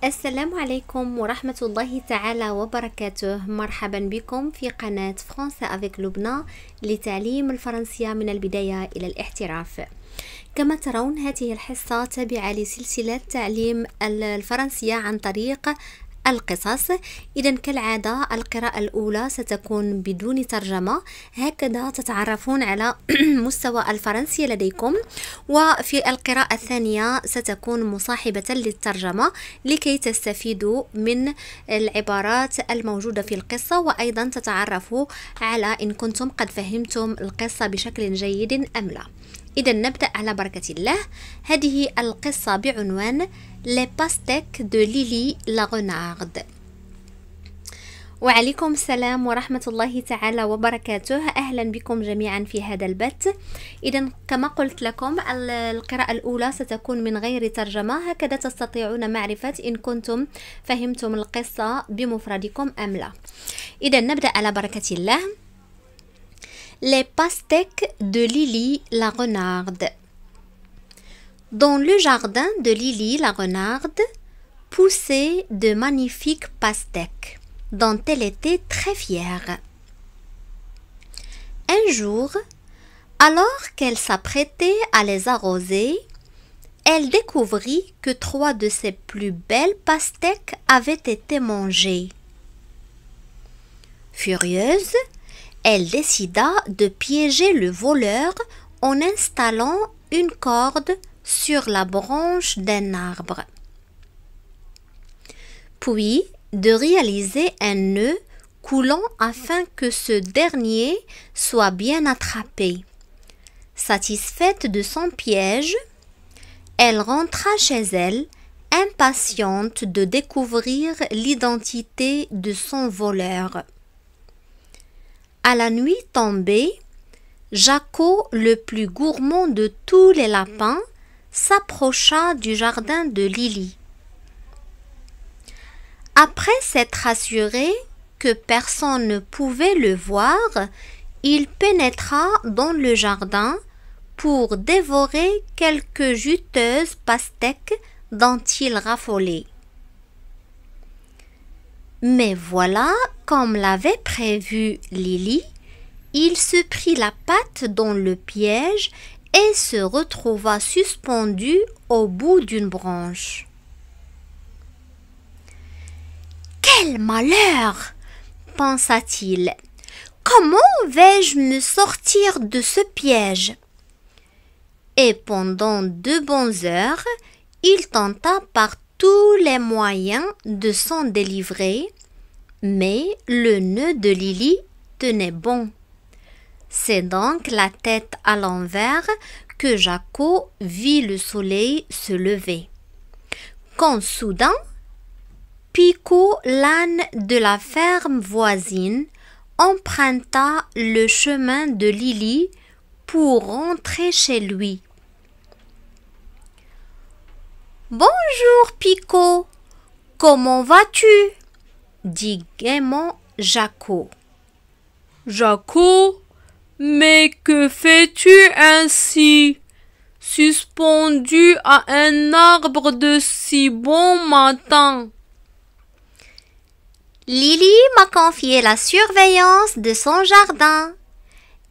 السلام عليكم ورحمة الله تعالى وبركاته. مرحبا بكم في قناة فرنسا افيك لبنى لتعليم الفرنسية من البداية إلى الاحتراف. كما ترون هذه الحصة تابعة لسلسلة تعليم الفرنسية عن طريق القصص. إذن كالعادة القراءة الأولى ستكون بدون ترجمة، هكذا تتعرفون على مستوى الفرنسية لديكم، وفي القراءة الثانية ستكون مصاحبة للترجمة لكي تستفيدوا من العبارات الموجودة في القصة، وأيضا تتعرفوا على إن كنتم قد فهمتم القصة بشكل جيد أم لا. إذا نبدأ على بركة الله. هذه القصة بعنوان Les pastèques de Lily la Renarde. وعليكم السلام ورحمة الله تعالى وبركاته. أهلا بكم جميعا في هذا البث. إذا كما قلت لكم القراءة الأولى ستكون من غير ترجمة، هكذا تستطيعون معرفة إن كنتم فهمتم القصة بمفردكم أم لا. إذا نبدأ على بركة الله. Les pastèques de Lily la Renarde. Dans le jardin de Lily la Renarde poussaient de magnifiques pastèques dont elle était très fière. Un jour, alors qu'elle s'apprêtait à les arroser, elle découvrit que 3 de ses plus belles pastèques avaient été mangées. Furieuse, elle décida de piéger le voleur en installant une corde sur la branche d'un arbre, puis de réaliser un nœud coulant afin que ce dernier soit bien attrapé. Satisfaite de son piège, elle rentra chez elle, impatiente de découvrir l'identité de son voleur. À la nuit tombée, Jacko, le plus gourmand de tous les lapins, s'approcha du jardin de Lily. Après s'être assuré que personne ne pouvait le voir, il pénétra dans le jardin pour dévorer quelques juteuses pastèques dont il raffolait. Mais voilà, comme l'avait prévu Lily, il se prit la patte dans le piège et se retrouva suspendu au bout d'une branche. « Quel malheur !» pensa-t-il. « Comment vais-je me sortir de ce piège ?» Et pendant 2 bonnes heures, il tenta par tous les moyens de s'en délivrer, mais le nœud de Lily tenait bon. C'est donc la tête à l'envers que Jacko vit le soleil se lever. Quand soudain, Pico, l'âne de la ferme voisine, emprunta le chemin de Lily pour rentrer chez lui. « Bonjour Pico, comment vas-tu » dit gaiement Jacko. « Jacko, mais que fais-tu ainsi, suspendu à un arbre de si bon matin ?» Lily m'a confié la surveillance de son jardin.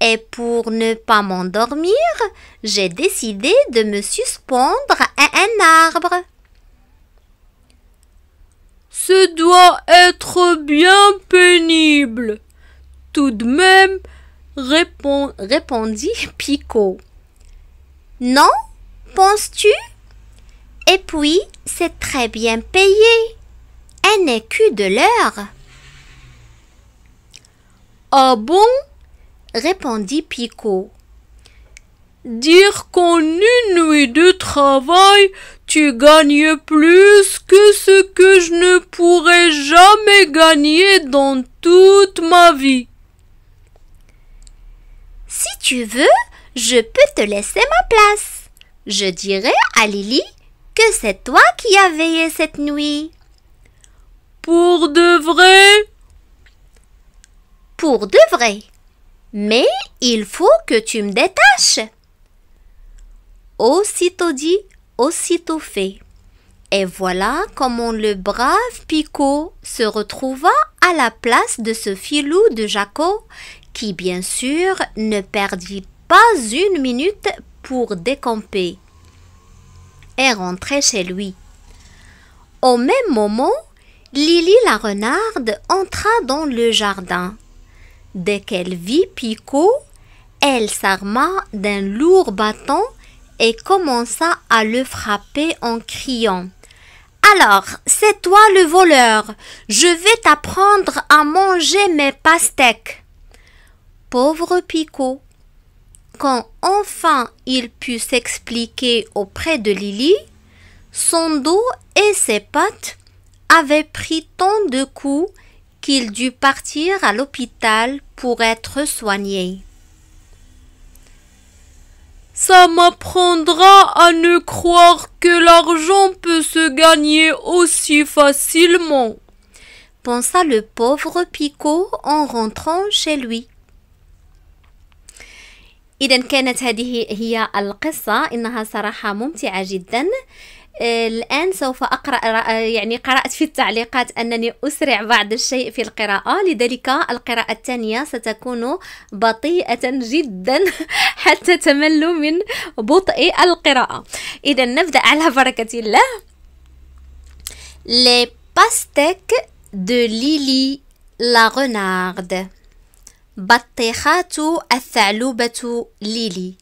Et pour ne pas m'endormir, j'ai décidé de me suspendre à un arbre. Ce doit être bien pénible. Tout de même, répondit Pico. Non, penses-tu? Et puis, c'est très bien payé. Un écu de l'heure. Ah bon? Répondit Pico. Dire qu'en une nuit de travail, tu gagnes plus que ce que je ne pourrais jamais gagner dans toute ma vie. Si tu veux, je peux te laisser ma place. Je dirai à Lily que c'est toi qui as veillé cette nuit. Pour de vrai? Pour de vrai. Mais il faut que tu me détaches. Aussitôt dit, aussitôt fait. Et voilà comment le brave Pico se retrouva à la place de ce filou de Jacko qui, bien sûr, ne perdit pas une minute pour décamper et rentrer chez lui. Au même moment, Lily la renarde entra dans le jardin. Dès qu'elle vit Pico, elle s'arma d'un lourd bâton et commença à le frapper en criant « Alors, c'est toi le voleur, je vais t'apprendre à manger mes pastèques !» Pauvre Pico! Quand enfin il put s'expliquer auprès de Lily, son dos et ses pattes avaient pris tant de coups qu'il dut partir à l'hôpital pour être soigné. Ça m'apprendra à ne croire que l'argent peut se gagner aussi facilement, pensa le pauvre Pico en rentrant chez lui. إذا كانت هذه هي القصة إنها صراحة ممتعة جدا. الآن سوف أقرأ يعني قرأت في التعليقات أنني أسرع بعض الشيء في القراءة لذلك القراءة الثانية ستكون بطيئة جدا حتى تملوا من بطء القراءة. إذا نبدأ على بركة الله. Les pastèques de Lily la renarde. بطيخات الثعلوبة ليلي.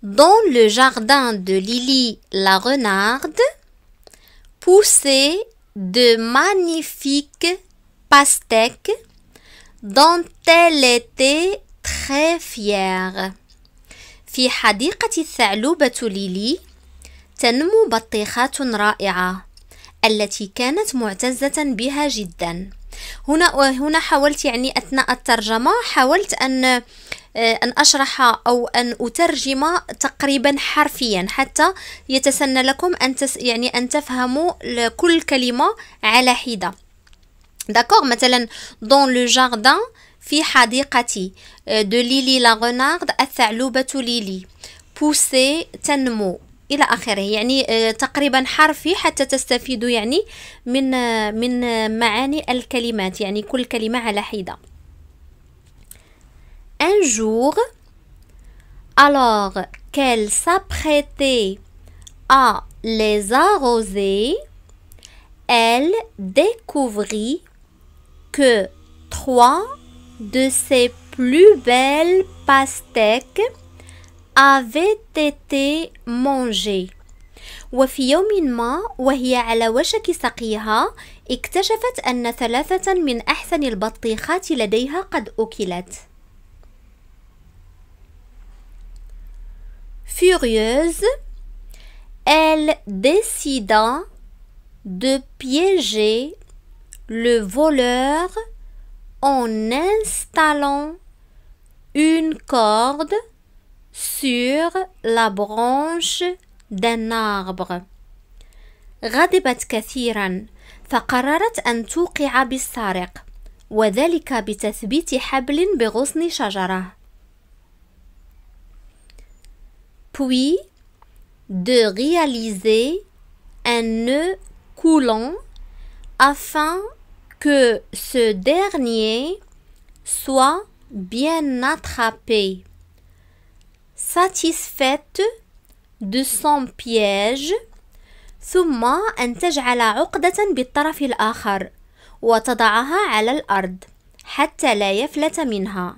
Dans le jardin de Lily la renarde poussaient de magnifiques pastèques dont elle était très fière. في حديقة الثعلوبة ليلي تنمو بطيخات رائعة التي كانت معتزة بها جدا. هنا حاولت يعني أثناء الترجمة حاولت أن أشرح أو أن أترجم تقريبا حرفيا حتى يتسنى لكم أن تفهموا كل كلمة على حدة. داكور مثلا dans le jardin في حديقتي de Lily la renarde الثعلوبة ليلي pousser تنمو إلى آخره يعني تقريبا حرفي حتى تستفيدوا يعني من معاني الكلمات يعني كل كلمة على حدة. Un jour, alors qu'elle s'apprêtait à les arroser, elle découvrit que 3 de ses plus belles pastèques avaient été mangées. وفي يوم ما وهي على وشك سقيها اكتشفت أن 3 من أحسن البطيخات لديها قد أكلت. Furieuse, elle décida de piéger le voleur en installant une corde sur la branche d'un arbre. غضبت كثيرا فقررت أن توقع بالسارق وذلك بتثبيت حبل بغصن شجرة. Puis de réaliser un nœud coulant afin que ce dernier soit bien attrapé. Satisfaite de son piège, ثم أن تجعل عقدة بالطرف الآخر وتضعها على الأرض حتى لا يفلت منها.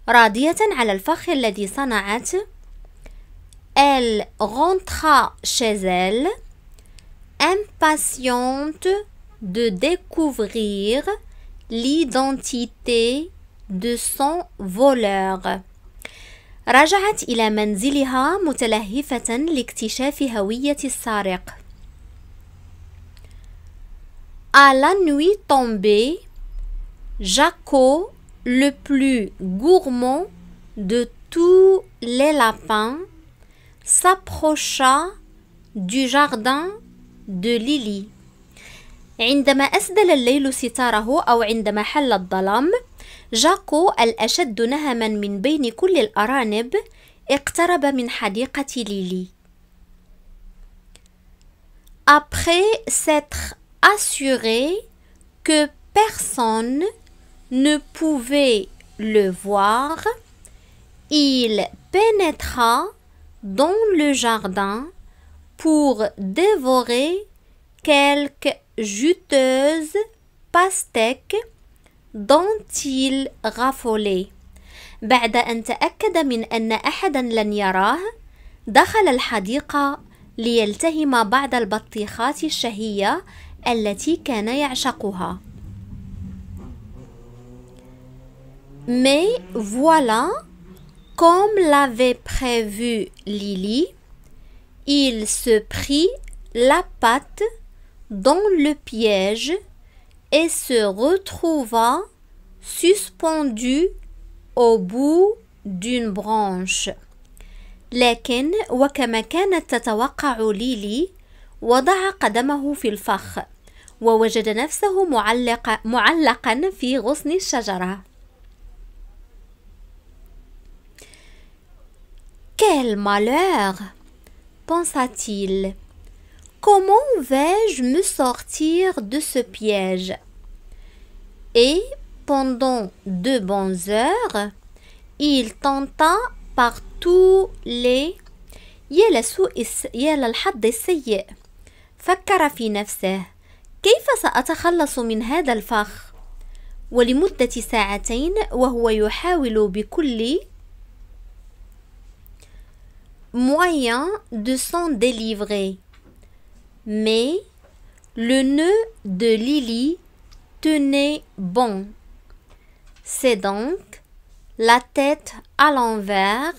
راضية على الفخ الذي صنعت، elle rentra chez elle, impatiente de découvrir l'identité de son voleur. رجعت إلى منزلها متلهفة لاكتشاف هوية السارق. À la nuit tombée, Jacko, le plus gourmand de tous les lapins, s'approcha du jardin de Lily. عندما أسدل الليل ستاره أو عندما حل الظلام، جاكو الأشد نهما من بين كل الأرانب اقترب من حديقة ليلي. Après s'être assuré que personne ne pouvait le voir, il pénétra dans le jardin pour dévorer quelques juteuses pastèques dont il raffolait. بعد أن تأكد من أن أحدا لن يراه، دخل الحديقة ليلتهم بعض البطيخات الشهية التي كان يعشقها. Mais voilà, comme l'avait prévu Lily, il se prit la patte dans le piège et se retrouva suspendu au bout d'une branche. لكن وكما كانت تتوقع ليلي، وضع قدمه في الفخ ووجد نفسه معلقا في غصن الشجرة. Quel malheur, pensa-t-il. Comment vais-je me sortir de ce piège? Et pendant 2 bonnes heures, il tenta par tous les يا للحظ السيء. فكر في نفسه كيف سأتخلص من هذا الفخ؟ ولمدة 2 ساعات وهو يحاول بكل moyen de s'en délivrer. Mais le nœud de Lily tenait bon. C'est donc la tête à l'envers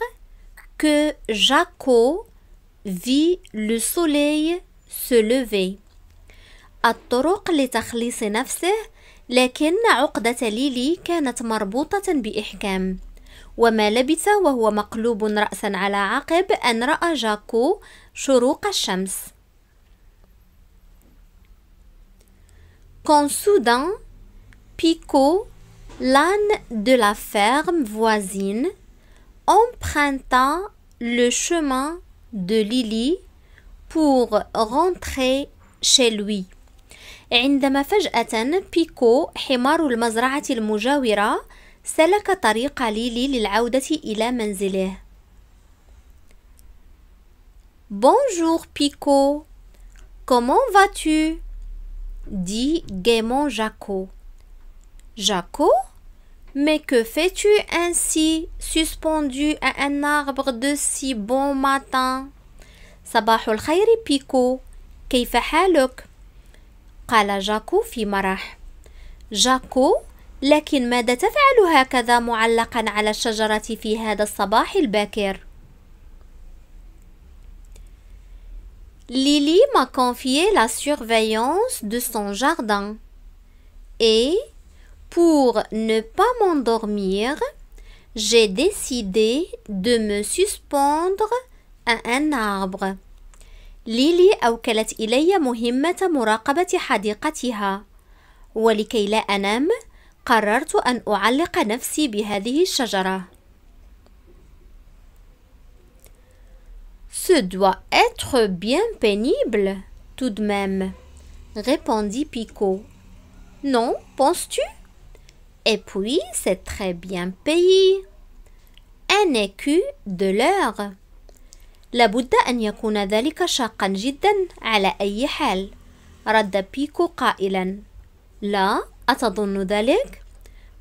que Jaco vit le soleil se lever. الطرق لتخليص نفسه، لكن عقدة ليلي كانت مربوطة بإحكام. وما لبث وهو مقلوب رأسا على عقب أن رأى جاكو شروق الشمس. Quand soudain, Pico, l'âne de la ferme voisine, emprunta le chemin de Lily pour rentrer chez lui. عندما فجأة بيكو حمار المزرعة المجاورة سلك طريق ليلي للعودة إلى منزله. Bonjour Pico, comment vas-tu? dit gaiement Jaco. Jaco, mais que fais-tu ainsi suspendu à un arbre de si bon matin? صباح الخير بيكو، كيف حالك؟ قال جاكو في مرح. جاكو، لكن ماذا تفعل هكذا معلقا على الشجرة في هذا الصباح الباكر؟ Lily m'a confié la surveillance de son jardin. Et, pour ne pas m'endormir, j'ai décidé de me suspendre à un arbre. ليلي أوكلت إلي مهمة مراقبة حديقتها، ولكي لا أنام قررت أن أعلق نفسي بهذه الشجرة. Ce doit être bien pénible, tout de même, répondit Pico. Non, penses-tu? Et puis, c'est très bien payé. Un écu de l'heure. لابد أن يكون ذلك شاقا جدا على أي حال، رد بيكو قائلا. لا، أتظن ذلك؟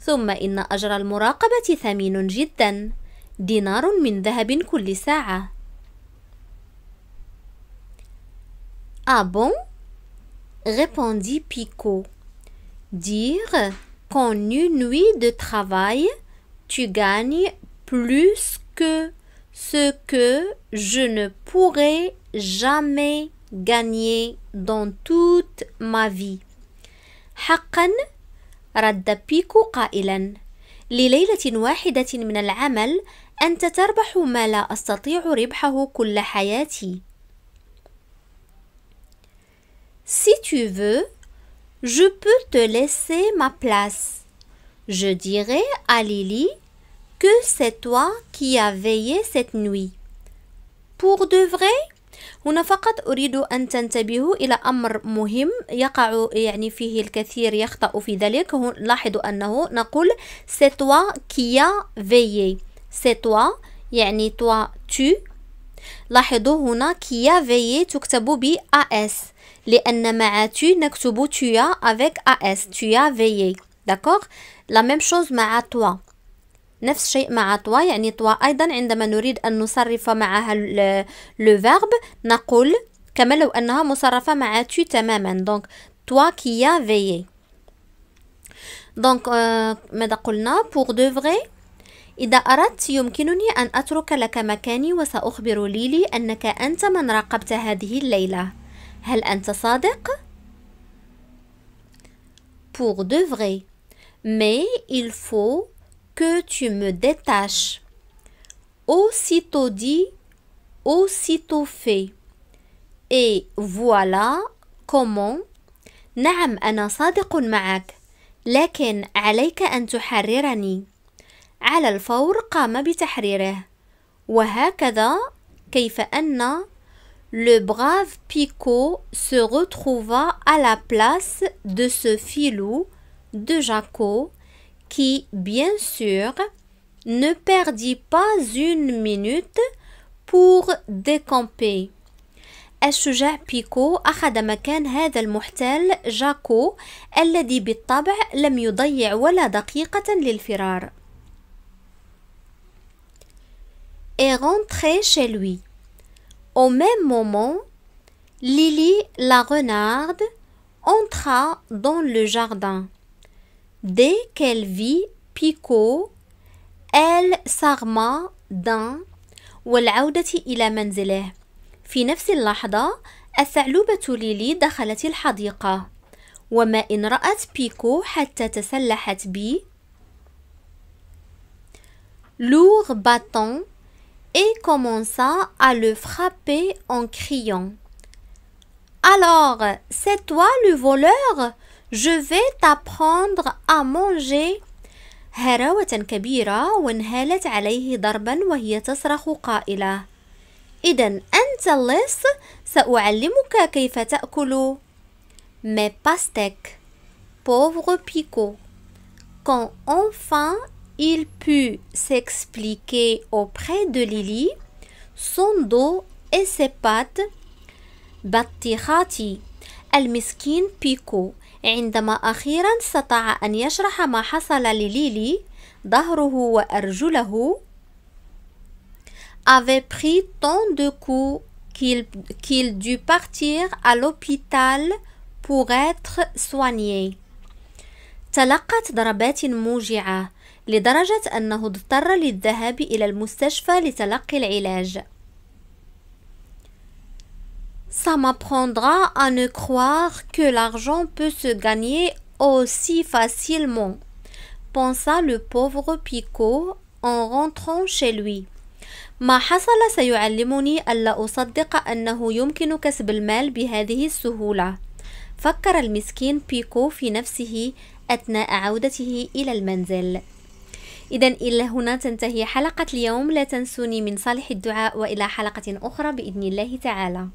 ثم إن أجر المراقبة ثمين جدا، دينار من ذهب كل ساعة. Ah bon? répondit Pico. Dire qu'en une nuit de travail, tu gagnes plus que ce que je ne pourrai jamais gagner dans toute ma vie. حقا، رد بيكو قائلا. لليلة واحدة من العمل أنت تربح ما لا أستطيع ربحه كل حياتي. Si tu veux, je peux te laisser ma place. Je dirai à Lily que c'est toi qui as veillé cette nuit. Pour de vrai, هنا فقط أريد أن تنتبهوا إلى أمر مهم يقع يعني فيه الكثير يخطأ في ذلك. لاحظوا أنه نقول c'est toi qui a veillé. c'est toi يعني toi tu. لاحظوا هنا qui a veillé تكتب ب AS لأن مع tu نكتب tu as avec AS. tu as veillé. d'accord. la même chose مع toi. نفس الشيء مع toi يعني toi أيضا عندما نريد أن نصرف معها le verbe نقول كما لو أنها مصرفة مع tu تماما. donc toi qui as veillé. donc ماذا قلنا pour de vrai. إذا أردت يمكنني أن أترك لك مكاني وسأخبر ليلي أنك أنت من راقبت هذه الليلة. هل أنت صادق؟ pour de vrai. mais il faut que tu me détaches. Aussitôt dit, aussitôt fait. Et voilà comment. نعم أنا صادق معك لكن عليك أن تحررني. على الفور قام بتحريره. وهكذا كيف أن le brave Picot se retrouva à la place de ce filou de Jacot qui, bien sûr, ne perdit pas une minute pour décamper. الشجاع بيكو أخذ مكان هذا المحتال جاكو الذي بالطبع لم يضيع ولا دقيقة للفرار. Et rentré chez lui. Au même moment, Lily la renarde entra dans le jardin. Dès qu'elle vit Picot, elle s'arma d'un والعودة إلى منزله. في نفس اللحظة الثعلبة ليلي دخلت الحديقة وما إن رأت بيكو حتى تسلحت ب lourd bâton et commença à le frapper en criant Alors, c'est toi le voleur? Je vais t'apprendre à manger. هراوة كبيرة وانهالت عليه ضربا وهي تصرخ قائلة إذن أنت اللص سأعلمك كيف تأكل. Mais pastèque, pauvre Picot. Quand enfin il put s'expliquer auprès de Lily, son dos et ses pattes بطيخاتي. المسكين بيكو عندما أخيرا استطاع أن يشرح ما حصل لليلي ظهره وأرجله avait pris tant de coups qu'il dut partir à l'hôpital pour être soigné. تلقت ضربات موجعة لدرجة أنه اضطر للذهاب إلى المستشفى لتلقي العلاج. Ça m'apprendra à ne croire que l'argent peut se gagner aussi facilement, pensa le pauvre Picot en rentrant chez lui. ما حصل سيعلمني ألا أصدق أنه يمكن كسب المال بهذه السهولة، فكر المسكين بيكو في نفسه أثناء عودته إلى المنزل. إذن إلى هنا تنتهي حلقة اليوم. لا تنسوني من صالح الدعاء وإلى حلقة أخرى بإذن الله تعالى.